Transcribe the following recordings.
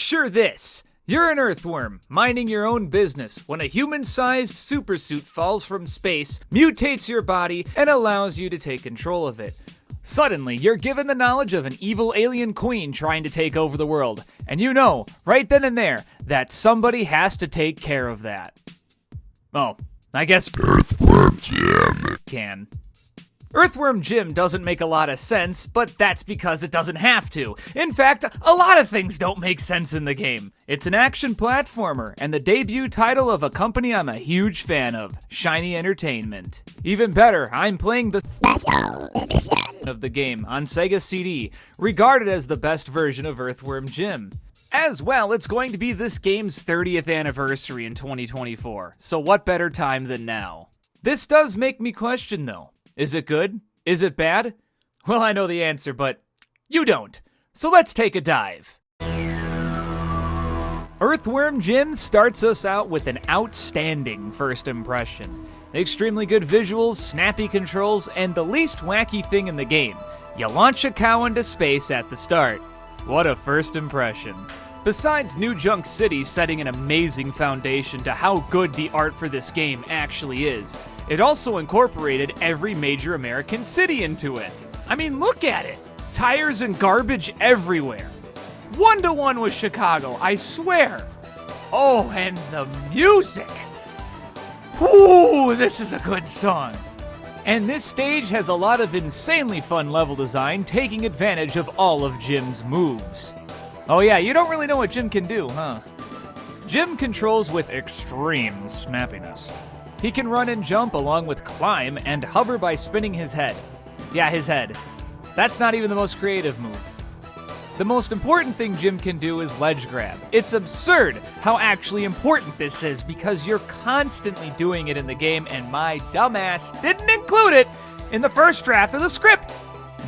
Picture this. You're an Earthworm, minding your own business, when a human-sized supersuit falls from space, mutates your body, and allows you to take control of it. Suddenly, you're given the knowledge of an evil alien queen trying to take over the world, and you know, right then and there, that somebody has to take care of that. Oh, I guess Earthworm Jim can. Earthworm Jim doesn't make a lot of sense, but that's because it doesn't have to. In fact, a lot of things don't make sense in the game. It's an action platformer, and the debut title of a company I'm a huge fan of, Shiny Entertainment. Even better, I'm playing the Special Edition of the game on Sega CD, regarded as the best version of Earthworm Jim. As well, it's going to be this game's 30th anniversary in 2024, so what better time than now? This does make me question, though. Is it good? Is it bad? Well, I know the answer, but you don't. So let's take a dive. Earthworm Jim starts us out with an outstanding first impression. Extremely good visuals, snappy controls, and the least wacky thing in the game. You launch a cow into space at the start. What a first impression. Besides New Junk City setting an amazing foundation to how good the art for this game actually is, it also incorporated every major American city into it. I mean, look at it. Tires and garbage everywhere. 1-to-1 with Chicago, I swear. Oh, and the music. Ooh, this is a good song. And this stage has a lot of insanely fun level design, taking advantage of all of Jim's moves. Oh yeah, you don't really know what Jim can do, huh? Jim controls with extreme snappiness. He can run and jump along with climb and hover by spinning his head. Yeah, his head. That's not even the most creative move. The most important thing Jim can do is ledge grab. It's absurd how actually important this is because you're constantly doing it in the game and my dumbass didn't include it in the first draft of the script.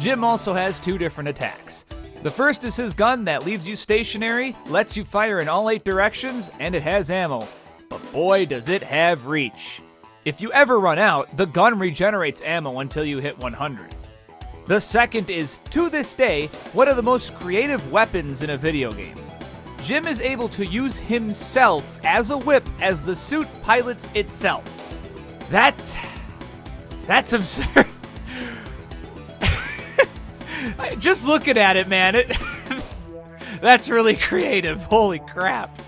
Jim also has two different attacks. The first is his gun that leaves you stationary, lets you fire in all 8 directions, and it has ammo. But boy, does it have reach. If you ever run out, the gun regenerates ammo until you hit 100. The second is, to this day, one of the most creative weapons in a video game. Jim is able to use himself as a whip as the suit pilots itself. That's absurd. Just looking at it, man, that's really creative. Holy crap.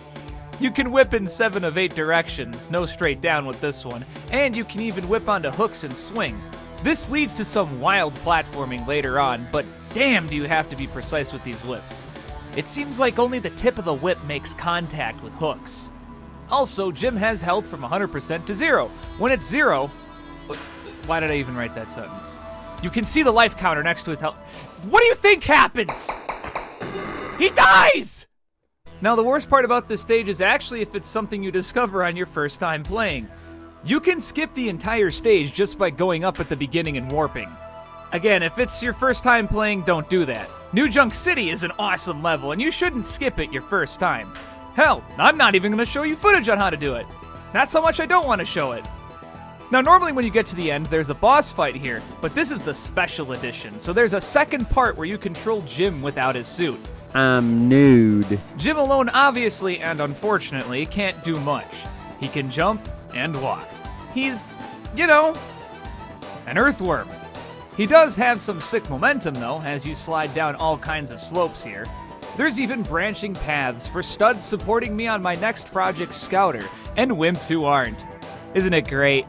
You can whip in 7 of 8 directions, no straight down with this one, and you can even whip onto hooks and swing. This leads to some wild platforming later on, but damn do you have to be precise with these whips. It seems like only the tip of the whip makes contact with hooks. Also, Jim has health from 100% to 0. When it's 0... Why did I even write that sentence? You can see the life counter next to his health. What do you think happens? He dies! Now, the worst part about this stage is actually if it's something you discover on your first time playing. You can skip the entire stage just by going up at the beginning and warping. Again, if it's your first time playing, don't do that. New Junk City is an awesome level, and you shouldn't skip it your first time. Hell, I'm not even going to show you footage on how to do it. That's how much I don't want to show it. Now, normally when you get to the end, there's a boss fight here, but this is the special edition, so there's a second part where you control Jim without his suit. I'm nude. Jim alone obviously and unfortunately can't do much. He can jump and walk. He's, you know, an earthworm. He does have some sick momentum though, as you slide down all kinds of slopes here. There's even branching paths for studs supporting me on my next project, Scouter, and wimps who aren't. Isn't it great?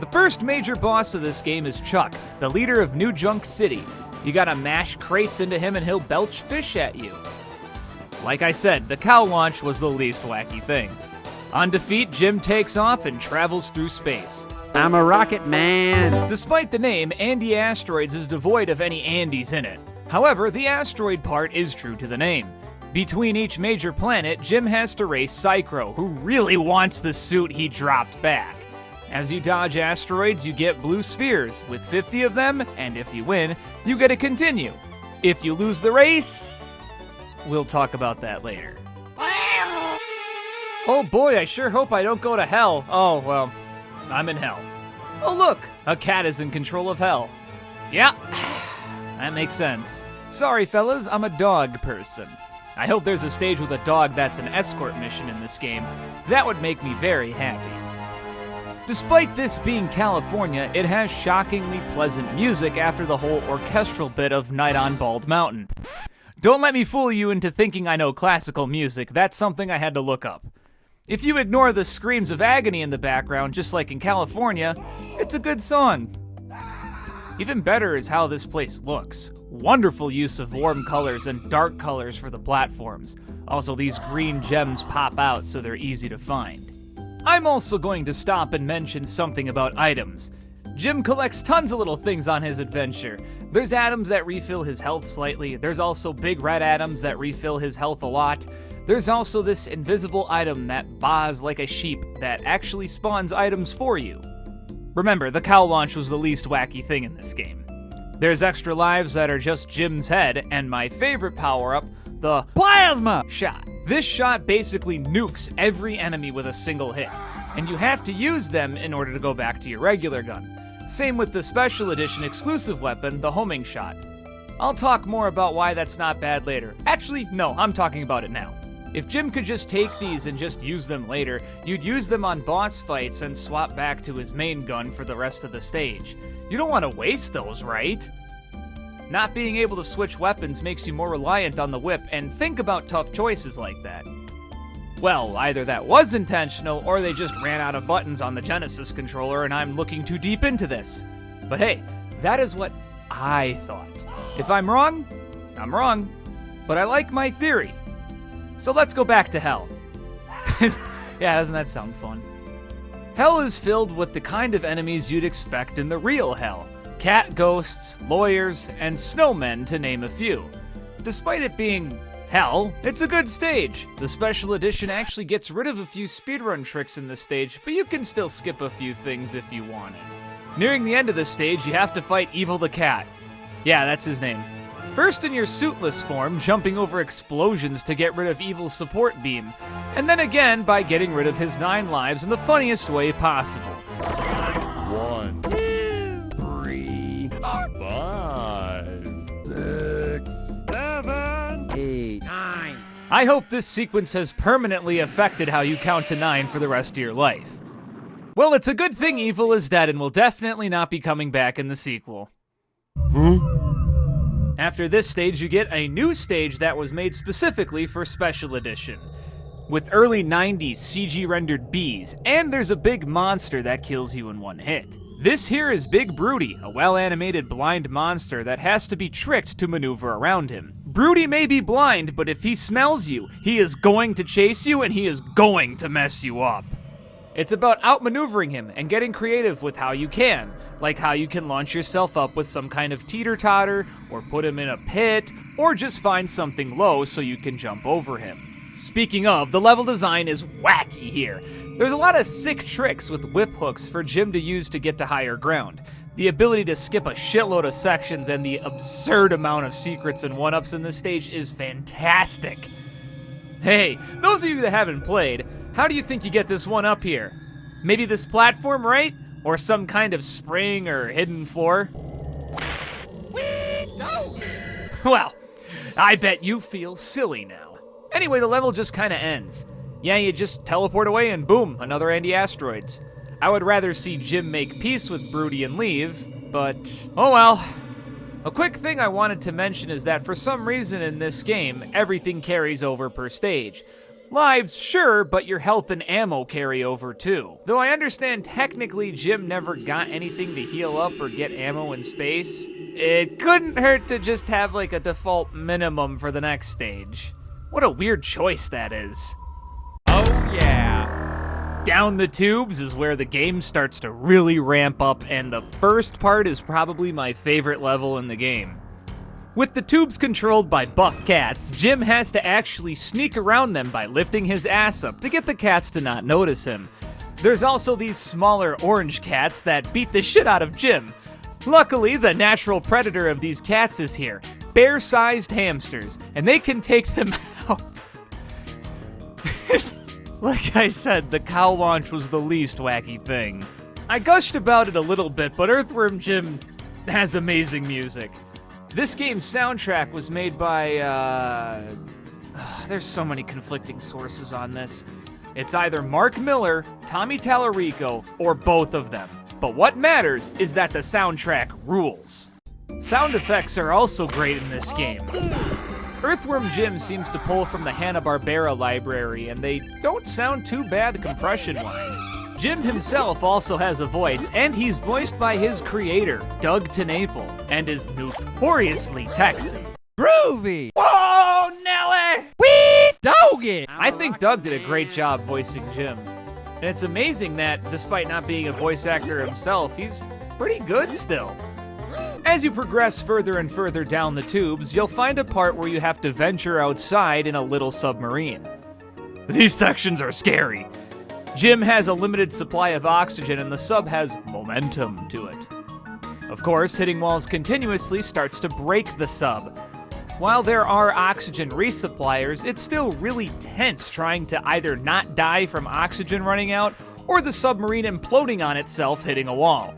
The first major boss of this game is Chuck, the leader of New Junk City. You gotta mash crates into him and he'll belch fish at you. Like I said, the cow launch was the least wacky thing. On defeat, Jim takes off and travels through space. I'm a rocket man. Despite the name, Andy Asteroids is devoid of any Andys in it. However, the asteroid part is true to the name. Between each major planet, Jim has to race Psycrow, who really wants the suit he dropped back. As you dodge asteroids, you get blue spheres, with 50 of them, and if you win, you get to continue. If you lose the race, we'll talk about that later. Oh boy, I sure hope I don't go to hell. Oh, well, I'm in hell. Oh look, a cat is in control of hell. Yeah, that makes sense. Sorry fellas, I'm a dog person. I hope there's a stage with a dog that's an escort mission in this game. That would make me very happy. Despite this being California, it has shockingly pleasant music after the whole orchestral bit of Night on Bald Mountain. Don't let me fool you into thinking I know classical music. That's something I had to look up. If you ignore the screams of agony in the background, just like in California, it's a good song. Even better is how this place looks. Wonderful use of warm colors and dark colors for the platforms. Also, these green gems pop out so they're easy to find. I'm also going to stop and mention something about items. Jim collects tons of little things on his adventure. There's atoms that refill his health slightly. There's also big red atoms that refill his health a lot. There's also this invisible item that baas like a sheep that actually spawns items for you. Remember, the cow launch was the least wacky thing in this game. There's extra lives that are just Jim's head, and my favorite power-up, the plasma shot. This shot basically nukes every enemy with a single hit, and you have to use them in order to go back to your regular gun. Same with the special edition exclusive weapon, the homing shot. I'll talk more about why that's not bad later. Actually, no, I'm talking about it now. If Jim could just take these and just use them later, you'd use them on boss fights and swap back to his main gun for the rest of the stage. You don't want to waste those, right? Not being able to switch weapons makes you more reliant on the whip, and think about tough choices like that. Well, either that was intentional, or they just ran out of buttons on the Genesis controller and I'm looking too deep into this. But hey, that is what I thought. If I'm wrong, I'm wrong. But I like my theory. So let's go back to Hell. Yeah, doesn't that sound fun? Hell is filled with the kind of enemies you'd expect in the real Hell. Cat ghosts, lawyers, and snowmen, to name a few. Despite it being Hell, it's a good stage. The special edition actually gets rid of a few speedrun tricks in this stage, but you can still skip a few things if you want it. Nearing the end of this stage, you have to fight Evil the Cat. Yeah, that's his name. First in your suitless form, jumping over explosions to get rid of Evil's support beam, and then again by getting rid of his 9 lives in the funniest way possible. 1, 2, 3, 4, 5, 6, 7, 8, 9. I hope this sequence has permanently affected how you count to 9 for the rest of your life. Well, it's a good thing Evil is dead and will definitely not be coming back in the sequel. After this stage, you get a new stage that was made specifically for Special Edition, with early 90s CG-rendered bees, and there's a big monster that kills you in one hit. This here is Big Bruty, a well-animated blind monster that has to be tricked to maneuver around him. Bruty may be blind, but if he smells you, he is going to chase you and he is going to mess you up. It's about outmaneuvering him and getting creative with how you can, like how you can launch yourself up with some kind of teeter-totter, or put him in a pit, or just find something low so you can jump over him. Speaking of, the level design is wacky here. There's a lot of sick tricks with whip hooks for Jim to use to get to higher ground. The ability to skip a shitload of sections and the absurd amount of secrets and one-ups in this stage is fantastic. Hey, those of you that haven't played, how do you think you get this one up here? Maybe this platform, right? Or some kind of spring or hidden floor? Well, I bet you feel silly now. Anyway, the level just kinda ends. Yeah, you just teleport away and boom, another anti-asteroids. I would rather see Jim make peace with Bruty and leave, but oh well. A quick thing I wanted to mention is that for some reason in this game, everything carries over per stage. Lives, sure, but your health and ammo carry over too. Though I understand technically Jim never got anything to heal up or get ammo in space, it couldn't hurt to just have like a default minimum for the next stage. What a weird choice that is. Oh yeah. Down the tubes is where the game starts to really ramp up, and the first part is probably my favorite level in the game. With the tubes controlled by buff cats, Jim has to actually sneak around them by lifting his ass up to get the cats to not notice him. There's also these smaller orange cats that beat the shit out of Jim. Luckily, the natural predator of these cats is here, bear-sized hamsters, and they can take them out. Like I said, the cow launch was the least wacky thing. I gushed about it a little bit, but Earthworm Jim has amazing music. This game's soundtrack was made by, there's so many conflicting sources on this. It's either Mark Miller, Tommy Tallarico, or both of them. But what matters is that the soundtrack rules. Sound effects are also great in this game. Earthworm Jim seems to pull from the Hanna-Barbera library, and they don't sound too bad compression-wise. Jim himself also has a voice, and he's voiced by his creator, Doug TenNapel, and is notoriously Texan. Groovy! Whoa, Nelly! Wee doggy! I think Doug did a great job voicing Jim. And it's amazing that, despite not being a voice actor himself, he's pretty good still. As you progress further and further down the tubes, you'll find a part where you have to venture outside in a little submarine. These sections are scary. Jim has a limited supply of oxygen and the sub has momentum to it. Of course, hitting walls continuously starts to break the sub. While there are oxygen resuppliers, it's still really tense trying to either not die from oxygen running out or the submarine imploding on itself hitting a wall.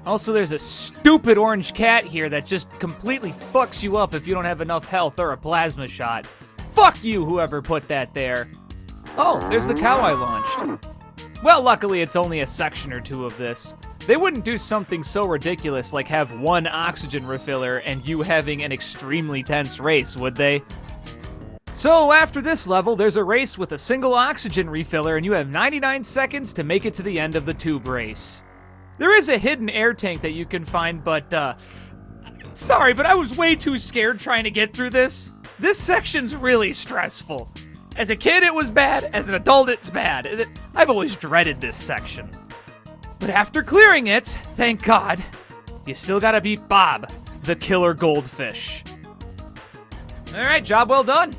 Also, there's a stupid orange cat here that just completely fucks you up if you don't have enough health or a plasma shot. Fuck you, whoever put that there. Oh, there's the cow I launched. Well, luckily it's only a section or two of this. They wouldn't do something so ridiculous like have one oxygen refiller and you having an extremely tense race, would they? So after this level, there's a race with a single oxygen refiller and you have 99 seconds to make it to the end of the tube race. There is a hidden air tank that you can find, but sorry, but I was way too scared trying to get through this. This section's really stressful. As a kid, it was bad. As an adult, it's bad. I've always dreaded this section. But after clearing it, thank God, you still gotta beat Bob, the killer goldfish. Alright, job well done.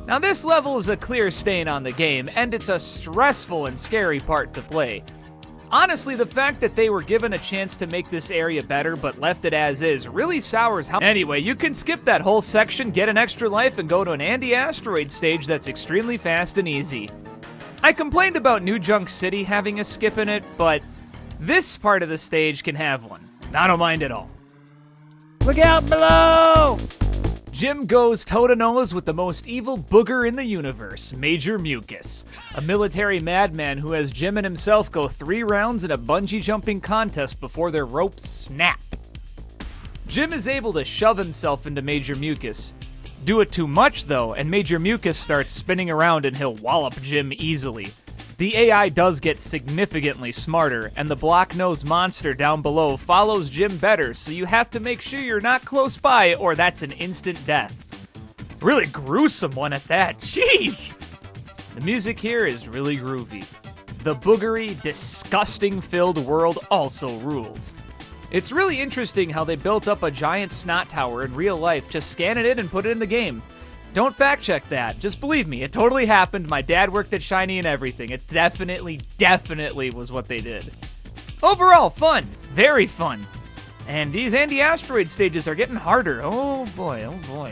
Now this level is a clear stain on the game, and it's a stressful and scary part to play. Honestly, the fact that they were given a chance to make this area better but left it as is really sours how— Anyway, you can skip that whole section, get an extra life, and go to an Asteroids stage that's extremely fast and easy. I complained about New Junk City having a skip in it, but this part of the stage can have one. I don't mind at all. Look out below! Jim goes toe-to-nose with the most evil booger in the universe, Major Mucus, a military madman who has Jim and himself go 3 rounds in a bungee jumping contest before their ropes snap. Jim is able to shove himself into Major Mucus. Do it too much though, and Major Mucus starts spinning around and he'll wallop Jim easily. The AI does get significantly smarter, and the block-nosed monster down below follows Jim better, so you have to make sure you're not close by or that's an instant death. Really gruesome one at that, jeez! The music here is really groovy. The boogery, disgusting-filled world also rules. It's really interesting how they built up a giant snot tower in real life, just scan it in and put it in the game. Don't fact check that. Just believe me, it totally happened. My dad worked at Shiny and everything. It definitely was what they did. Overall, fun. Very fun. And these Asteroid stages are getting harder. Oh boy, oh boy.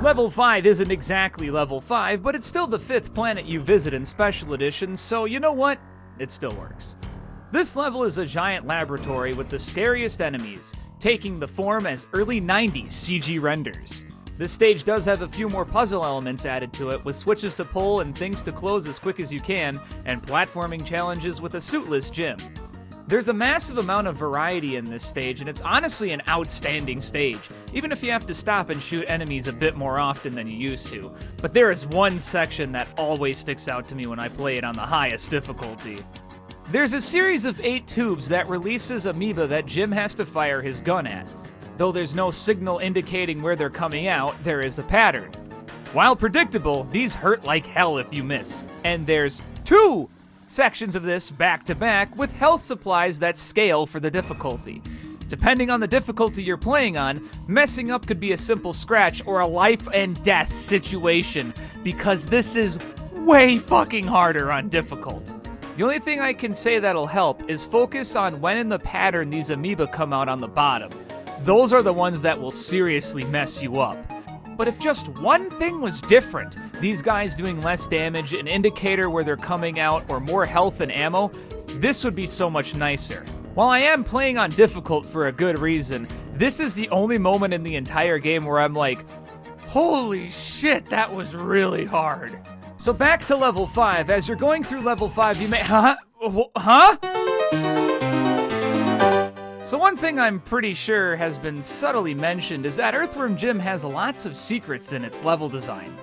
Level 5 isn't exactly level 5, but it's still the 5th planet you visit in Special Edition, so you know what? It still works. This level is a giant laboratory with the scariest enemies, taking the form as early 90s CG renders. This stage does have a few more puzzle elements added to it, with switches to pull and things to close as quick as you can, and platforming challenges with a suitless Jim. There's a massive amount of variety in this stage, and it's honestly an outstanding stage, even if you have to stop and shoot enemies a bit more often than you used to. But there is one section that always sticks out to me when I play it on the highest difficulty. There's a series of 8 tubes that releases amoeba that Jim has to fire his gun at. Though there's no signal indicating where they're coming out, there is a pattern. While predictable, these hurt like hell if you miss. And there's 2 sections of this back to back with health supplies that scale for the difficulty. Depending on the difficulty you're playing on, messing up could be a simple scratch or a life and death situation, because this is way fucking harder on difficult. The only thing I can say that'll help is focus on when in the pattern these amoeba come out on the bottom. Those are the ones that will seriously mess you up. But if just one thing was different, these guys doing less damage, an indicator where they're coming out, or more health and ammo, this would be so much nicer. While I am playing on difficult for a good reason, this is the only moment in the entire game where I'm like, Holy shit, that was really hard. So back to level 5. As you're going through level 5, you may... Huh? So one thing I'm pretty sure has been subtly mentioned is that Earthworm Jim has lots of secrets in its level design.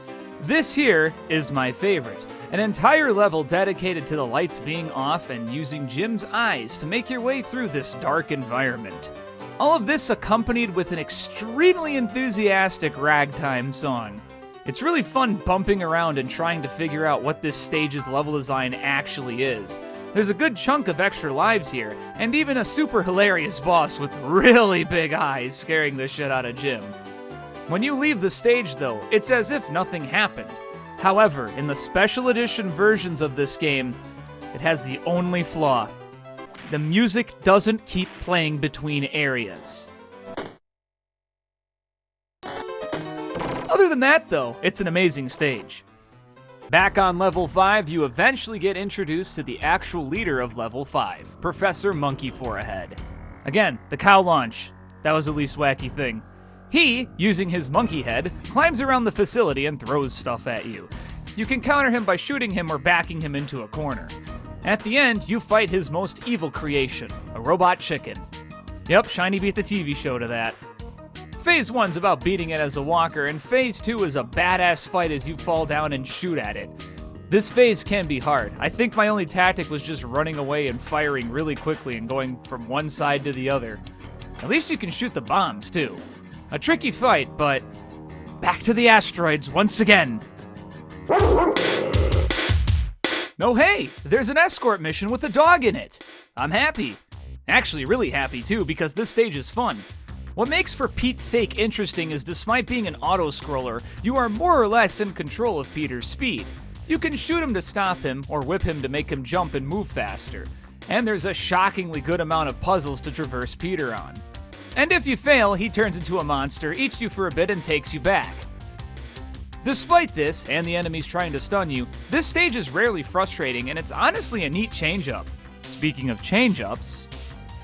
This here is my favorite. An entire level dedicated to the lights being off and using Jim's eyes to make your way through this dark environment. All of this accompanied with an extremely enthusiastic ragtime song. It's really fun bumping around and trying to figure out what this stage's level design actually is. There's a good chunk of extra lives here, and even a super hilarious boss with really big eyes scaring the shit out of Jim. When you leave the stage though, it's as if nothing happened. However, in the special edition versions of this game, it has the only flaw. The music doesn't keep playing between areas. Other than that though, it's an amazing stage. Back on level 5, you eventually get introduced to the actual leader of level 5, Professor Monkey Forehead. Again, the cow launch. That was the least wacky thing. He, using his monkey head, climbs around the facility and throws stuff at you. You can counter him by shooting him or backing him into a corner. At the end, you fight his most evil creation, a robot chicken. Yep, Shiny beat the TV show to that. Phase 1's about beating it as a walker, and Phase 2 is a badass fight as you fall down and shoot at it. This phase can be hard. I think my only tactic was just running away and firing really quickly and going from one side to the other. At least you can shoot the bombs, too. A tricky fight, but back to the asteroids once again. Oh hey, there's an escort mission with a dog in it. I'm happy. Actually, really happy too, because this stage is fun. What makes For Pete's Sake interesting is despite being an auto-scroller, you are more or less in control of Peter's speed. You can shoot him to stop him, or whip him to make him jump and move faster. And there's a shockingly good amount of puzzles to traverse Peter on. And if you fail, he turns into a monster, eats you for a bit, and takes you back. Despite this, and the enemies trying to stun you, this stage is rarely frustrating, and it's honestly a neat change-up. Speaking of change-ups,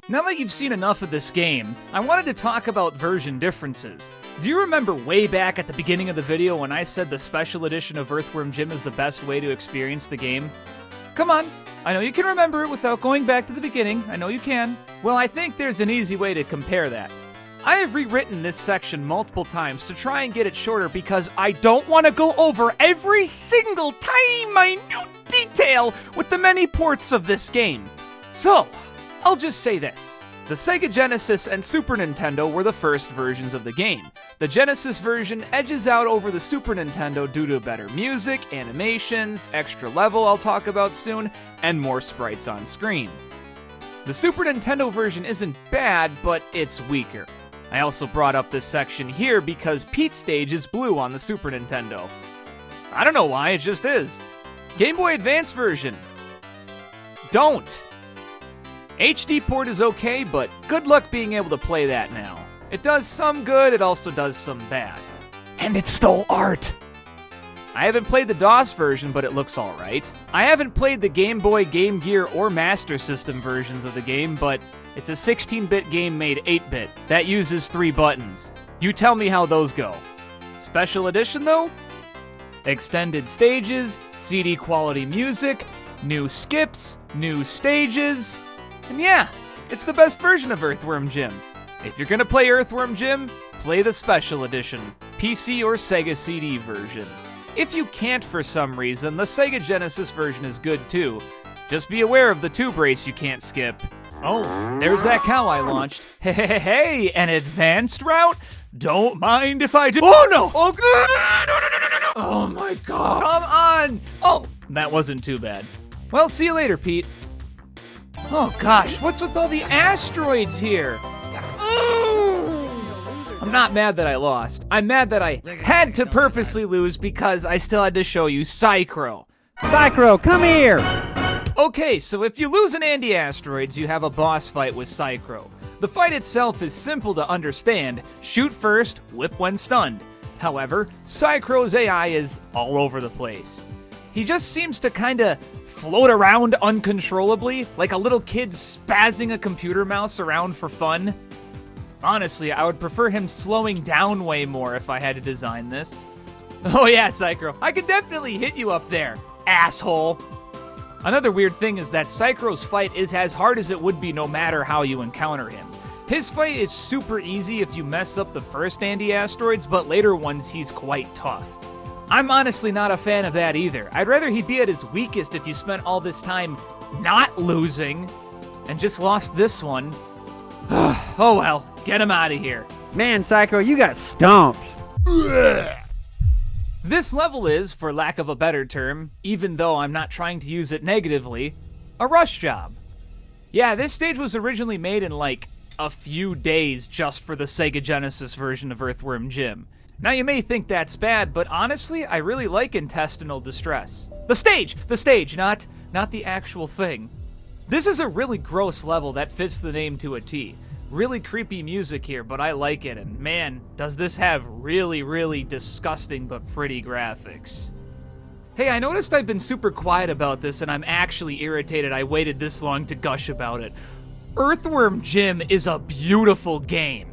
now that you've seen enough of this game, I wanted to talk about version differences. Do you remember way back at the beginning of the video when I said the special edition of Earthworm Jim is the best way to experience the game? Come on, I know you can remember it without going back to the beginning, I know you can. Well, I think there's an easy way to compare that. I have rewritten this section multiple times to try and get it shorter because I don't want to go over every single tiny minute detail with the many ports of this game. So, I'll just say this. The Sega Genesis and Super Nintendo were the first versions of the game. The Genesis version edges out over the Super Nintendo due to better music, animations, extra level I'll talk about soon, and more sprites on screen. The Super Nintendo version isn't bad, but it's weaker. I also brought up this section here because Pete's stage is blue on the Super Nintendo. I don't know why, it just is. Game Boy Advance version. Don't. HD port is okay, but good luck being able to play that now. It does some good, it also does some bad. And it stole art! I haven't played the DOS version, but it looks alright. I haven't played the Game Boy, Game Gear, or Master System versions of the game, but it's a 16-bit game made 8-bit that uses 3 buttons. You tell me how those go. Special edition, though? Extended stages, CD quality music, new skips, new stages, and yeah, it's the best version of Earthworm Jim. If you're gonna play Earthworm Jim, play the Special Edition, PC or Sega CD version. If you can't for some reason, the Sega Genesis version is good too. Just be aware of the tube race you can't skip. Oh, there's that cow I launched. Hey, an advanced route? Don't mind if I do. Oh no! Oh god! Oh my god! Come on! Oh, that wasn't too bad. Well, see you later, Pete. Oh gosh, what's with all the asteroids here? I'm not mad that I lost. I'm mad that I had to purposely lose because I still had to show you Psycrow. Psycrow, come here! Okay, so if you lose an anti-asteroids, you have a boss fight with Psycrow. The fight itself is simple to understand. Shoot first, whip when stunned. However, Psycrow's AI is all over the place. He just seems to kinda float around uncontrollably, like a little kid spazzing a computer mouse around for fun. Honestly, I would prefer him slowing down way more if I had to design this. Oh yeah, Psycrow, I can definitely hit you up there, asshole. Another weird thing is that Psycrow's fight is as hard as it would be no matter how you encounter him. His fight is super easy if you mess up the first anti-asteroids, but later ones he's quite tough. I'm honestly not a fan of that either. I'd rather he'd be at his weakest if you spent all this time not losing and just lost this one. Oh well, get him out of here. Man, Psycrow, you got stomped. This level is, for lack of a better term, even though I'm not trying to use it negatively, a rush job. Yeah, this stage was originally made in like a few days just for the Sega Genesis version of Earthworm Jim. Now you may think that's bad, but honestly, I really like Intestinal Distress. The stage, not the actual thing. This is a really gross level that fits the name to a T. Really creepy music here, but I like it, and man, does this have really, really disgusting but pretty graphics. Hey, I noticed I've been super quiet about this, and I'm actually irritated I waited this long to gush about it. Earthworm Jim is a beautiful game.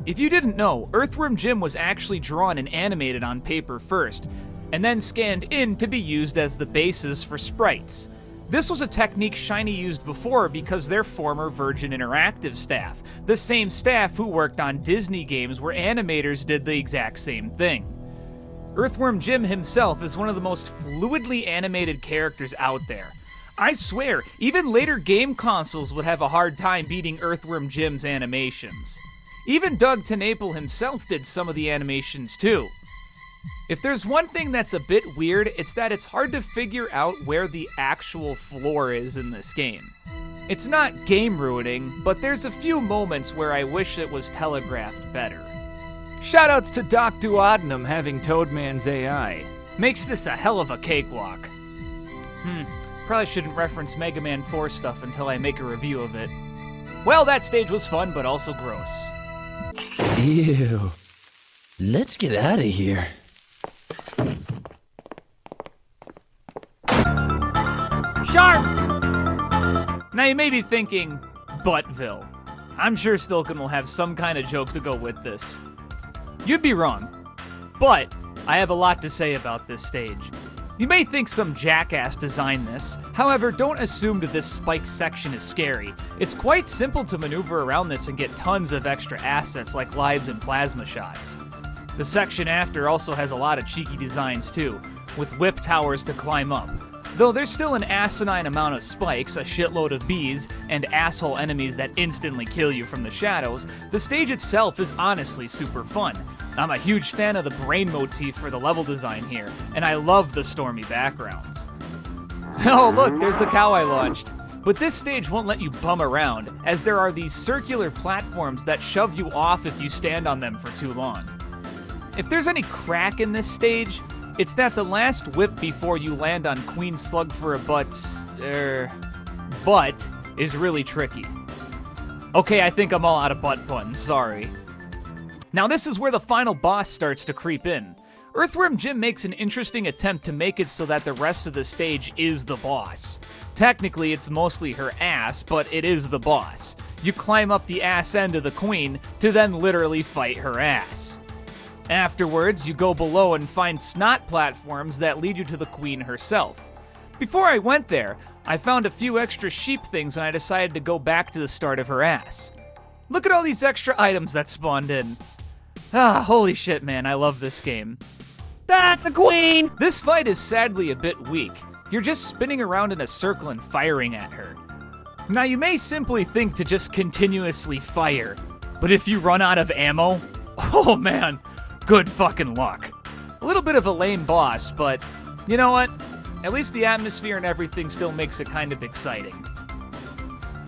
If you didn't know, Earthworm Jim was actually drawn and animated on paper first, and then scanned in to be used as the basis for sprites. This was a technique Shiny used before because their former Virgin Interactive staff, the same staff who worked on Disney games where animators did the exact same thing. Earthworm Jim himself is one of the most fluidly animated characters out there. I swear, even later game consoles would have a hard time beating Earthworm Jim's animations. Even Doug TenNapel himself did some of the animations too. If there's one thing that's a bit weird, it's that it's hard to figure out where the actual floor is in this game. It's not game ruining, but there's a few moments where I wish it was telegraphed better. Shoutouts to Doc Duodenum having Toadman's AI. Makes this a hell of a cakewalk. Probably shouldn't reference Mega Man 4 stuff until I make a review of it. Well, that stage was fun, but also gross. Ew. Let's get out of here. Sharp! Now you may be thinking, Buttville. I'm sure Stolken will have some kind of joke to go with this. You'd be wrong, but I have a lot to say about this stage. You may think some jackass designed this, however, don't assume that this spike section is scary. It's quite simple to maneuver around this and get tons of extra assets like lives and plasma shots. The section after also has a lot of cheeky designs too, with whip towers to climb up. Though there's still an asinine amount of spikes, a shitload of bees, and asshole enemies that instantly kill you from the shadows, the stage itself is honestly super fun. I'm a huge fan of the brain motif for the level design here, and I love the stormy backgrounds. Oh look, there's the cow I launched. But this stage won't let you bum around, as there are these circular platforms that shove you off if you stand on them for too long. If there's any crack in this stage, it's that the last whip before you land on Queen Slug for a butt is really tricky. Okay, I think I'm all out of butt puns, sorry. Now this is where the final boss starts to creep in. Earthworm Jim makes an interesting attempt to make it so that the rest of the stage is the boss. Technically, it's mostly her ass, but it is the boss. You climb up the ass end of the queen to then literally fight her ass. Afterwards, you go below and find Snot platforms that lead you to the queen herself. Before I went there, I found a few extra sheep things and I decided to go back to the start of her ass. Look at all these extra items that spawned in. Ah, holy shit, man, I love this game. That's the queen! This fight is sadly a bit weak. You're just spinning around in a circle and firing at her. Now you may simply think to just continuously fire, but if you run out of ammo, oh man, good fucking luck. A little bit of a lame boss, but you know what? At least the atmosphere and everything still makes it kind of exciting.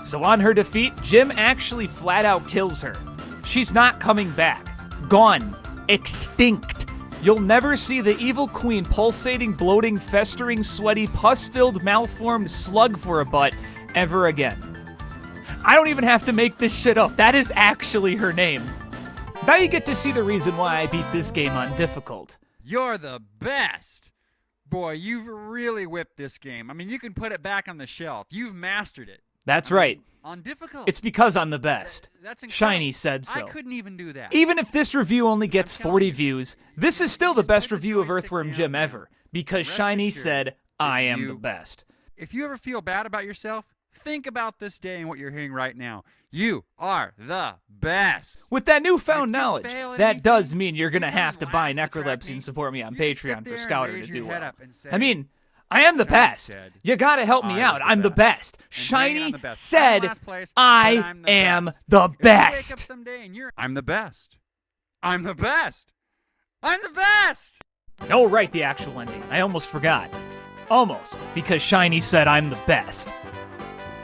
So on her defeat, Jim actually flat out kills her. She's not coming back. Gone. Extinct. You'll never see the evil queen pulsating, bloating, festering, sweaty, pus-filled, malformed slug for a butt ever again. I don't even have to make this shit up. That is actually her name. Now you get to see the reason why I beat this game on difficult. You're the best! Boy, you've really whipped this game. I mean, you can put it back on the shelf. You've mastered it. That's right. On difficult. It's because I'm the best. That's incredible. Shiny said so. I couldn't even do that. Even if this review only gets I'm telling 40 you, views, this is still the best review of Earthworm Jim ever, because Rest Shiny assured, said, I if am you- the best. If you ever feel bad about yourself, think about this day and what you're hearing right now. You are the best. With that If newfound you knowledge, fail at that does anything, mean you're going to you can have to buy laugh the track Necrolepsy and meet. support me on You just sit Patreon there for and Scouter raise to your do head well. up and say, I mean, I am the Shiny best. said, You got to help me I out. was the I'm the best. best. And banging on Shiny the best. I'm said, last place, but I I'm the am best. the If you wake up best. someday and you're, I'm the best. I'm the best. I'm the best. Oh, right, the actual ending. I almost forgot. Almost, because Shiny said I'm the best.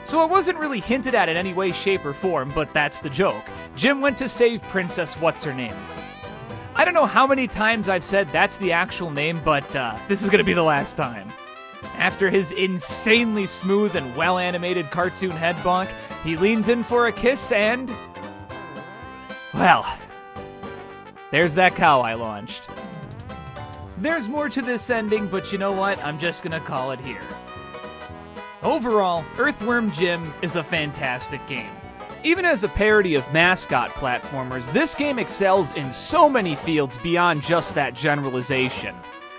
So it wasn't really hinted at in any way, shape, or form, but that's the joke. Jim went to save Princess What's-Her-Name. I don't know how many times I've said that's the actual name, but this is gonna be the last time. After his insanely smooth and well-animated cartoon head bonk, he leans in for a kiss and... well, there's that cow I launched. There's more to this ending, but you know what? I'm just gonna call it here. Overall, Earthworm Jim is a fantastic game. Even as a parody of mascot platformers, this game excels in so many fields beyond just that generalization.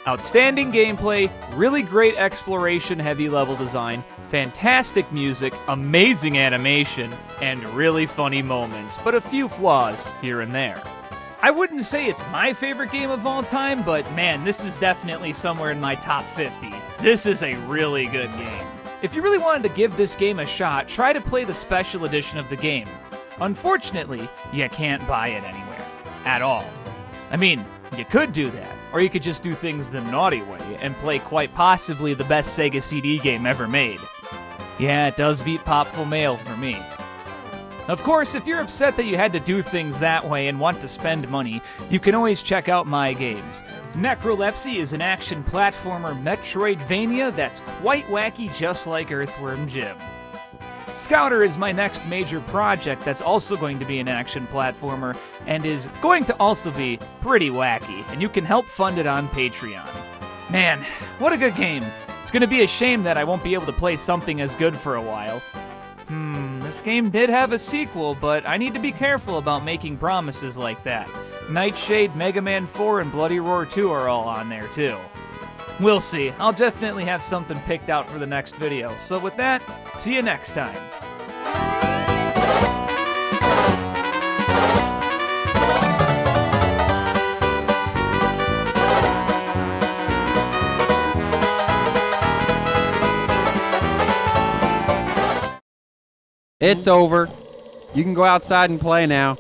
Outstanding gameplay, really great exploration heavy level design, fantastic music, amazing animation, and really funny moments, but a few flaws here and there. I wouldn't say it's my favorite game of all time, but man, this is definitely somewhere in my top 50. This is a really good game. If you really wanted to give this game a shot, try to play the special edition of the game. Unfortunately, you can't buy it anywhere. At all. I mean, you could do that, or you could just do things the naughty way and play quite possibly the best Sega CD game ever made. Yeah, it does beat Popful Mail for me. Of course, if you're upset that you had to do things that way and want to spend money, you can always check out my games. Necrolepsy is an action platformer Metroidvania that's quite wacky, just like Earthworm Jim. Scouter is my next major project that's also going to be an action platformer and is going to also be pretty wacky, and you can help fund it on Patreon. Man, what a good game. It's going to be a shame that I won't be able to play something as good for a while. This game did have a sequel, but I need to be careful about making promises like that. Nightshade, Mega Man 4, and Bloody Roar 2 are all on there, too. We'll see. I'll definitely have something picked out for the next video. So with that, see you next time. It's over. You can go outside and play now.